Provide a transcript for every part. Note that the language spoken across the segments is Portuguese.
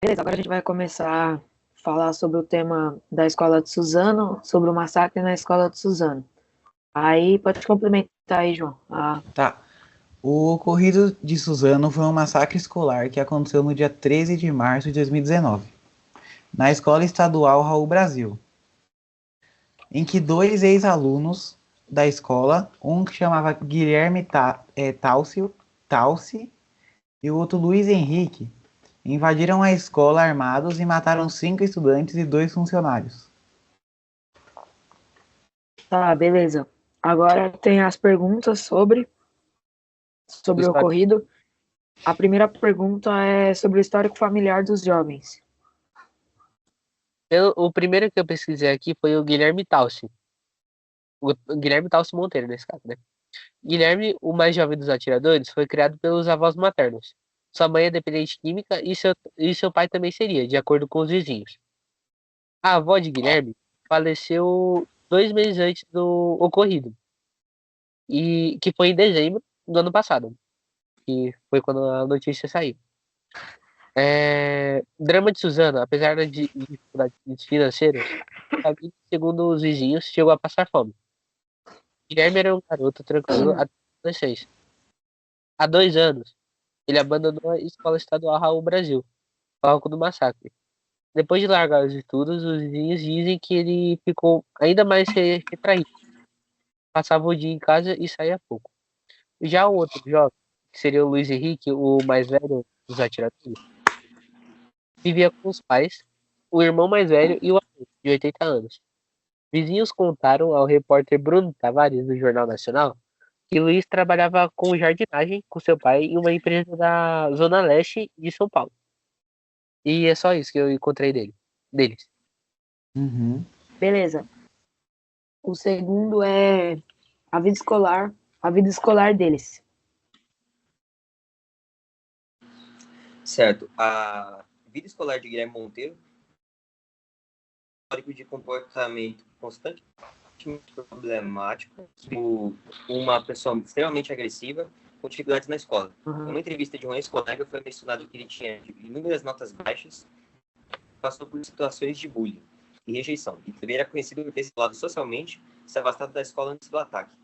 Beleza, agora a gente vai começar a falar sobre o tema da escola de Suzano, sobre o massacre na escola de Suzano. Aí pode complementar aí, João. Tá. O ocorrido de Suzano foi um massacre escolar que aconteceu no dia 13 de março de 2019, na Escola Estadual Raul Brasil, em que dois ex-alunos da escola, um que chamava Guilherme Talci e o outro Luiz Henrique, invadiram a escola armados e mataram 5 estudantes e 2 funcionários. Tá, beleza. Agora tem as perguntas sobre o História- ocorrido. A primeira pergunta é sobre o histórico familiar dos jovens. O primeiro que eu pesquisei aqui foi o Guilherme Talci. O Guilherme Talci Monteiro, nesse caso, né? Guilherme, o mais jovem dos atiradores, foi criado pelos avós maternos. Sua mãe é dependente química e seu pai também seria, de acordo com os vizinhos. A avó de Guilherme faleceu 2 meses antes do ocorrido, e que foi em dezembro do ano passado, que foi quando a notícia saiu. Drama de Suzano, apesar de dificuldades financeiras, a família, segundo os vizinhos, chegou a passar fome. Guilherme era um garoto tranquilo até a adolescência. Há 2 anos, ele abandonou a escola estadual Raul Brasil, palco do massacre. Depois de largar os estudos, os vizinhos dizem que ele ficou ainda mais retraído, passava o dia em casa e saía pouco. Já o outro jovem, que seria o Luiz Henrique, o mais velho dos atiradores, vivia com os pais, o irmão mais velho e o avô, de 80 anos. Vizinhos contaram ao repórter Bruno Tavares, do Jornal Nacional, que Luiz trabalhava com jardinagem com seu pai em uma empresa da Zona Leste de São Paulo. E é só isso que eu encontrei deles. Uhum. Beleza. O segundo é a vida escolar deles. Certo. A vida escolar de Guilherme Monteiro, histórico de comportamento constantemente problemático, uma pessoa extremamente agressiva, com dificuldades na escola. Em uma entrevista de um ex-colega, foi mencionado que ele tinha inúmeras notas baixas, passou por situações de bullying e rejeição, e também era conhecido por ter se isolado socialmente, se afastado da escola antes do ataque.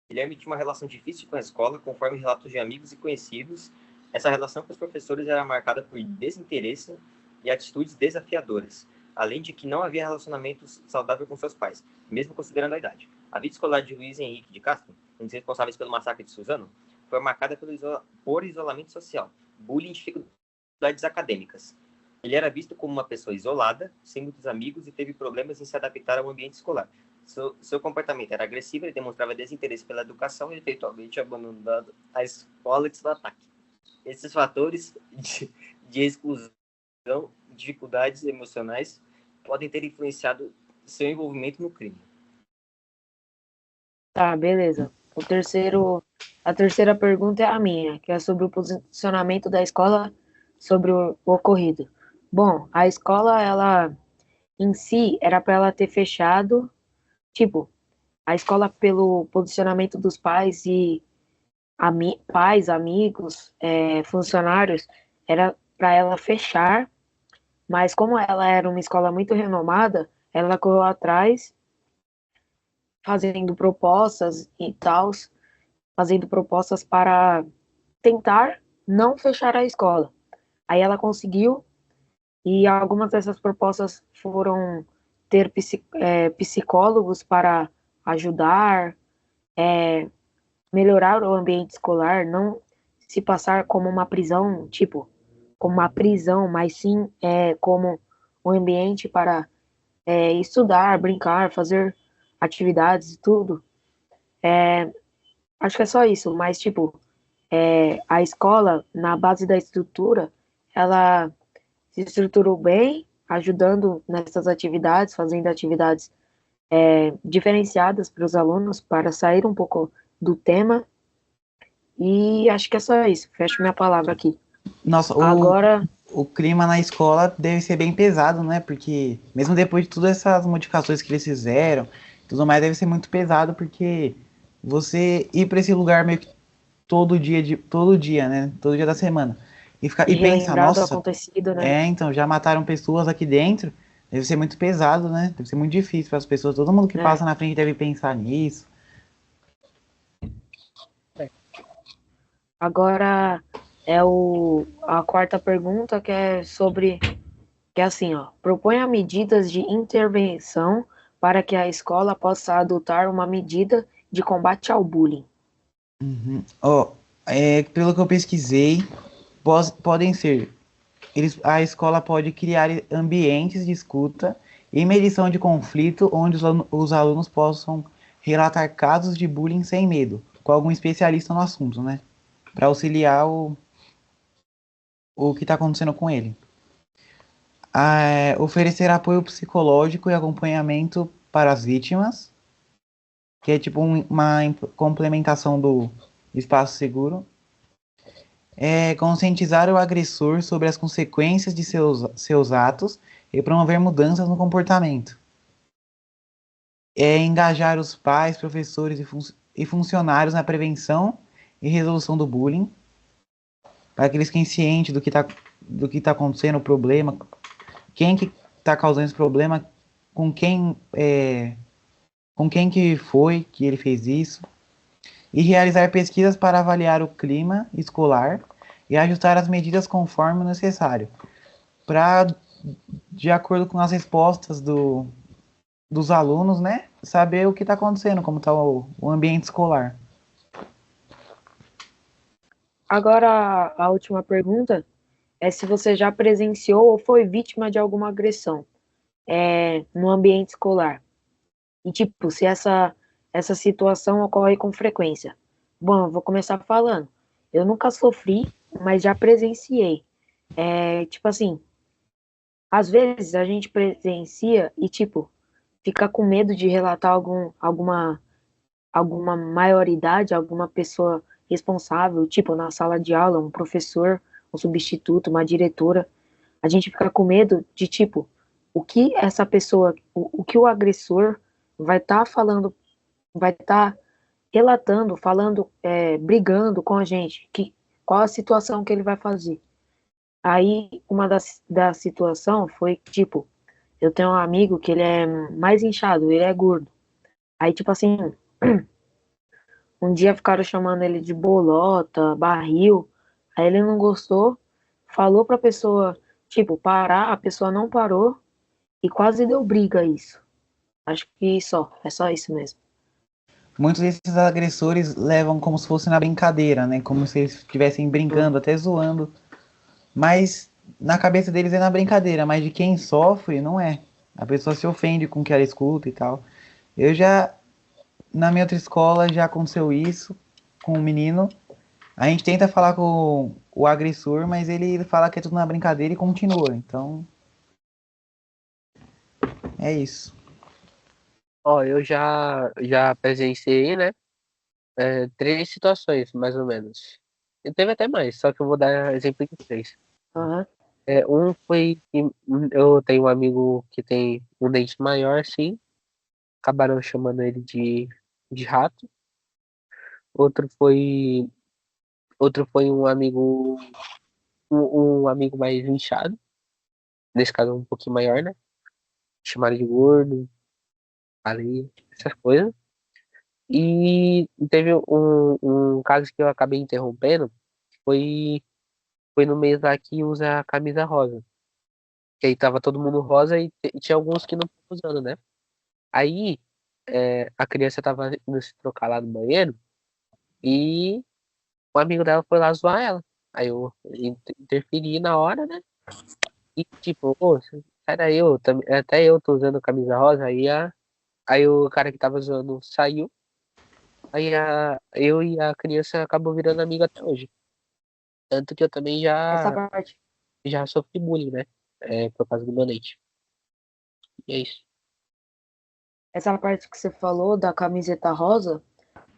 Guilherme tinha uma relação difícil com a escola, conforme relatos de amigos e conhecidos. Essa relação com os professores era marcada por desinteresse e atitudes desafiadoras, além de que não havia relacionamento saudável com seus pais, mesmo considerando a idade. A vida escolar de Luiz Henrique de Castro, um dos responsáveis pelo massacre de Suzano, foi marcada por isolamento social, bullying e dificuldades acadêmicas. Ele era visto como uma pessoa isolada, sem muitos amigos e teve problemas em se adaptar ao ambiente escolar. Seu comportamento era agressivo, ele demonstrava desinteresse pela educação e eventualmente abandonando a escola antes do ataque. Esses fatores de exclusão, dificuldades emocionais, podem ter influenciado seu envolvimento no crime. Tá, beleza. A terceira pergunta é a minha, que é sobre o posicionamento da escola sobre o ocorrido. Bom, a escola, ela em si era para ela ter fechado, tipo, a escola pelo posicionamento dos pais e pais, amigos, funcionários, era para ela fechar, mas como ela era uma escola muito renomada, ela correu atrás fazendo propostas e tal, fazendo propostas para tentar não fechar a escola. Aí ela conseguiu, e algumas dessas propostas foram ter psicólogos para ajudar, melhorar o ambiente escolar, não se passar como uma prisão, tipo, como uma prisão, mas sim como um ambiente para estudar, brincar, fazer atividades e tudo. Acho que é só isso, mas tipo, a escola, na base da estrutura, ela se estruturou bem, ajudando nessas atividades, fazendo atividades diferenciadas para os alunos, para sair um pouco do tema. E acho que é só isso. Fecho minha palavra aqui. Nossa, Agora, o clima na escola deve ser bem pesado, né? Porque mesmo depois de todas essas modificações que eles fizeram, tudo mais deve ser muito pesado, porque você ir para esse lugar meio que todo dia, né? Todo dia da semana. E pensa, relembrar do nossa, acontecido, né? então, já mataram pessoas aqui dentro. Deve ser muito pesado, né? Deve ser muito difícil para as pessoas. Todo mundo que É. passa na frente deve pensar nisso. Agora a quarta pergunta que é sobre, que é assim, ó, proponha medidas de intervenção para que a escola possa adotar uma medida de combate ao bullying. Ó, pelo que eu pesquisei, podem ser. A escola pode criar ambientes de escuta e medição de conflito onde os alunos possam relatar casos de bullying sem medo, com algum especialista no assunto, né? Para auxiliar o que está acontecendo com ele. Oferecer apoio psicológico e acompanhamento para as vítimas, que é tipo uma complementação do espaço seguro. Conscientizar o agressor sobre as consequências de seus atos e promover mudanças no comportamento. Engajar os pais, professores e funcionários na prevenção e resolução do bullying, para que eles fiquem cientes do que tá acontecendo, o problema, quem que está causando esse problema, com quem que foi que ele fez isso, e realizar pesquisas para avaliar o clima escolar e ajustar as medidas conforme necessário, para, de acordo com as respostas dos alunos, né, saber o que está acontecendo, como está o ambiente escolar. Agora, a última pergunta é se você já presenciou ou foi vítima de alguma agressão no ambiente escolar. E, tipo, se essa situação ocorre com frequência. Bom, eu vou começar falando. Eu nunca sofri, mas já presenciei. Tipo assim, às vezes a gente presencia e, tipo, fica com medo de relatar alguma maioridade, alguma pessoa responsável, tipo, na sala de aula, um professor, um substituto, uma diretora. A gente fica com medo de, tipo, o que essa pessoa, o que o agressor vai estar falando, vai estar relatando, falando, brigando com a gente, qual a situação que ele vai fazer. Aí, uma da situação foi, tipo, eu tenho um amigo que ele é mais inchado, ele é gordo. Aí, tipo assim, um dia ficaram chamando ele de bolota, barril. Aí ele não gostou, falou pra pessoa, tipo, parar, a pessoa não parou e quase deu briga isso. Acho que é só isso mesmo. Muitos desses agressores levam como se fosse na brincadeira, né, como se eles estivessem brincando, até zoando, mas na cabeça deles é na brincadeira, mas de quem sofre não é. A pessoa se ofende com o que ela escuta e tal. Eu já, na minha outra escola, já aconteceu isso com um menino. A gente tenta falar com o agressor, mas ele fala que é tudo na brincadeira e continua. Então, é isso. Ó, eu já presenciei, né? 3 situações, mais ou menos. E teve até mais, só que eu vou dar exemplo de 3. Aham. Um foi que eu tenho um amigo que tem um dente maior, assim. Acabaram chamando ele de rato. Outro foi, outro foi um amigo mais inchado. Nesse caso, um pouquinho maior, né? Chamaram de gordo, ali, essas coisas. E teve um caso que eu acabei interrompendo, foi, foi no mês lá que usa a camisa rosa. Que aí tava todo mundo rosa e tinha alguns que não estavam usando, né? Aí a criança tava indo se trocar lá no banheiro e o amigo dela foi lá zoar ela. Aí eu interferi na hora, né? E tipo, ô, sai daí, até eu tô usando camisa rosa. Aí o cara que tava zoando saiu. Aí eu e a criança acabou virando amigo até hoje. Tanto que eu também Essa parte, já sofri bullying, né? Por causa do meu dente. E é isso. essa parte que você falou da camiseta rosa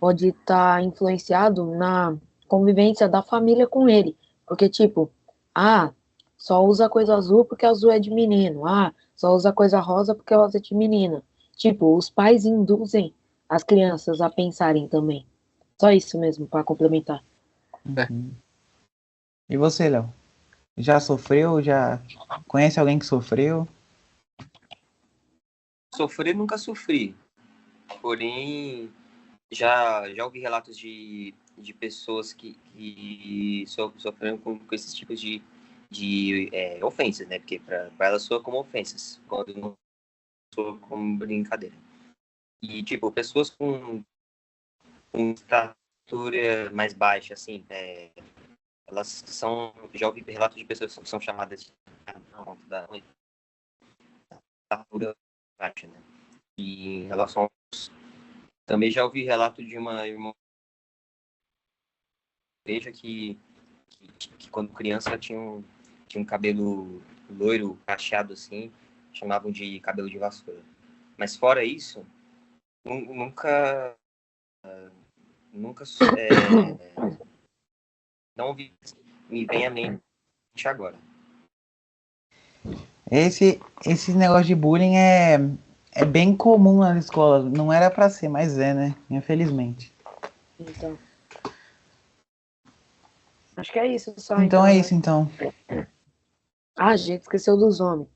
pode estar influenciado na convivência da família com ele. Porque, tipo, ah, só usa coisa azul porque azul é de menino. Ah, só usa coisa rosa porque rosa é de menina. Tipo, os pais induzem as crianças a pensarem também. Só isso mesmo, para complementar. É. Uhum. E você, Léo? Já sofreu? Já conhece alguém que sofreu? Sofrer nunca sofri, porém já ouvi relatos de pessoas que sofreram com esses tipos de ofensas, né? Porque para elas soa como ofensas, quando não soa como brincadeira. E, tipo, pessoas com estatura mais baixa, assim, elas são... Já ouvi relatos de pessoas que são chamadas de da estatura baixa, né? E em relação... Também já ouvi relato de uma irmã igreja que quando criança tinha um cabelo loiro, cacheado assim, chamavam de cabelo de vassoura. Mas fora isso, nunca não vi, me vem à mente agora. Esse negócio de bullying é bem comum na escola. Não era pra ser, mas é, né? Infelizmente. Então. Acho que é isso só, Então é né? isso, então. Ah, a gente esqueceu dos homens.